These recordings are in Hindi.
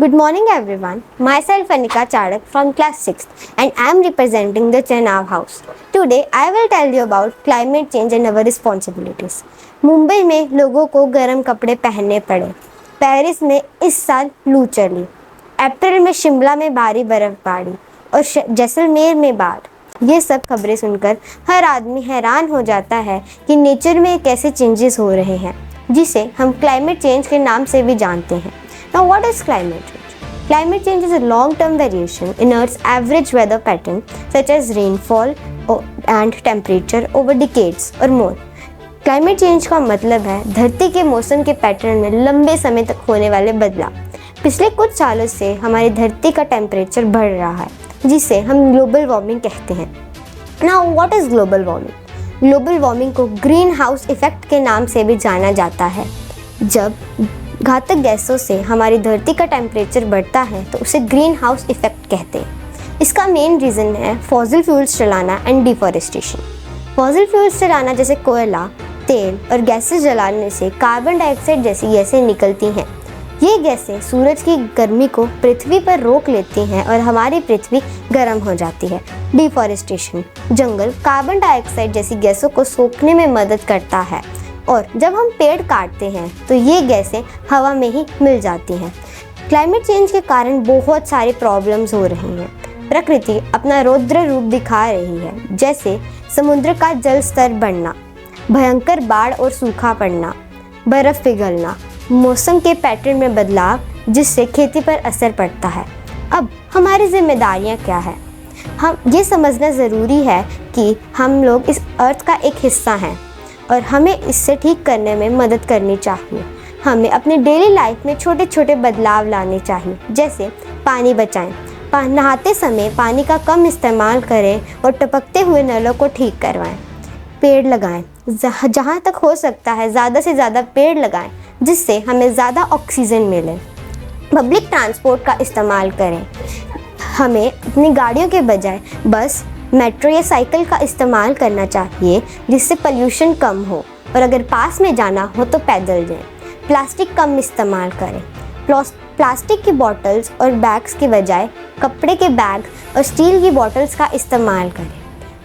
Good morning everyone. Myself Anika Chadak from class 6th and I am representing the Chenav house. Today I will tell you about climate change and our responsibilities. Mumbai में लोगों को गर्म कपड़े पहनने पड़े। पेरिस में इस साल लू चली। अप्रैल में शिमला में भारी बर्फबारी और जैसलमेर में बाढ़। ये सब खबरें सुनकर हर आदमी हैरान हो जाता है कि नेचर में कैसे चेंजेस हो रहे हैं, जिसे हम क्लाइमेट चेंज के नाम से भी जानते हैं। Now, what is climate change? Climate change is a long-term variation in Earth's average weather pattern, such as rainfall and temperature over decades or more. Climate change का मतलब है धरती के मौसम के पैटर्न में लंबे समय तक होने वाले बदलाव। पिछले कुछ सालों से हमारी धरती का टेम्परेचर बढ़ रहा है, जिसे हम ग्लोबल वार्मिंग कहते हैं। Now, what is global warming? Global warming को ग्रीन हाउस इफेक्ट के नाम से भी जाना जाता है। जब घातक गैसों से हमारी धरती का टेम्परेचर बढ़ता है तो उसे ग्रीन हाउस इफेक्ट कहते हैं। इसका मेन रीज़न है फॉसिल फ्यूल्स चलाना एंड डिफॉरेस्टेशन। फॉसिल फ्यूल्स चलाना जैसे कोयला, तेल और गैसेस जलाने से कार्बन डाइऑक्साइड जैसी गैसें निकलती हैं। ये गैसें सूरज की गर्मी को पृथ्वी पर रोक लेती हैं और हमारी पृथ्वी गर्म हो जाती है। डिफॉरेस्टेशन, जंगल कार्बन डाइऑक्साइड जैसी गैसों को सोखने में मदद करता है और जब हम पेड़ काटते हैं तो ये गैसें हवा में ही मिल जाती हैं। क्लाइमेट चेंज के कारण बहुत सारे प्रॉब्लम्स हो रही हैं। प्रकृति अपना रौद्र रूप दिखा रही है, जैसे समुद्र का जल स्तर बढ़ना, भयंकर बाढ़ और सूखा पड़ना, बर्फ़ पिघलना, मौसम के पैटर्न में बदलाव, जिससे खेती पर असर पड़ता है। अब हमारी जिम्मेदारियां क्या है? हम ये समझना ज़रूरी है कि हम लोग इस अर्थ का एक हिस्सा हैं और हमें इससे ठीक करने में मदद करनी चाहिए। हमें अपने डेली लाइफ में छोटे छोटे बदलाव लाने चाहिए, जैसे पानी बचाएं, नहाते समय पानी का कम इस्तेमाल करें और टपकते हुए नलों को ठीक करवाएं। पेड़ लगाएं, जहाँ तक हो सकता है ज़्यादा से ज़्यादा पेड़ लगाएं, जिससे हमें ज़्यादा ऑक्सीजन मिले। पब्लिक ट्रांसपोर्ट का इस्तेमाल करें। हमें अपनी गाड़ियों के बजाय बस, मेट्रो या साइकिल का इस्तेमाल करना चाहिए, जिससे पोल्यूशन कम हो, और अगर पास में जाना हो तो पैदल जाएं। प्लास्टिक कम इस्तेमाल करें। प्लास्टिक की बॉटल्स और बैग्स के बजाय कपड़े के बैग और स्टील की बॉटल्स का इस्तेमाल करें।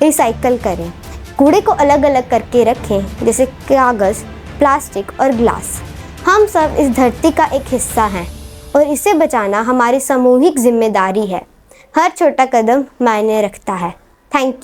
रिसाइकल करें। कूड़े को अलग अलग करके रखें, जैसे कागज़, प्लास्टिक और ग्लास। हम सब इस धरती का एक हिस्सा हैं और इसे बचाना हमारी सामूहिक जिम्मेदारी है। हर छोटा कदम मायने रखता है। Thank you.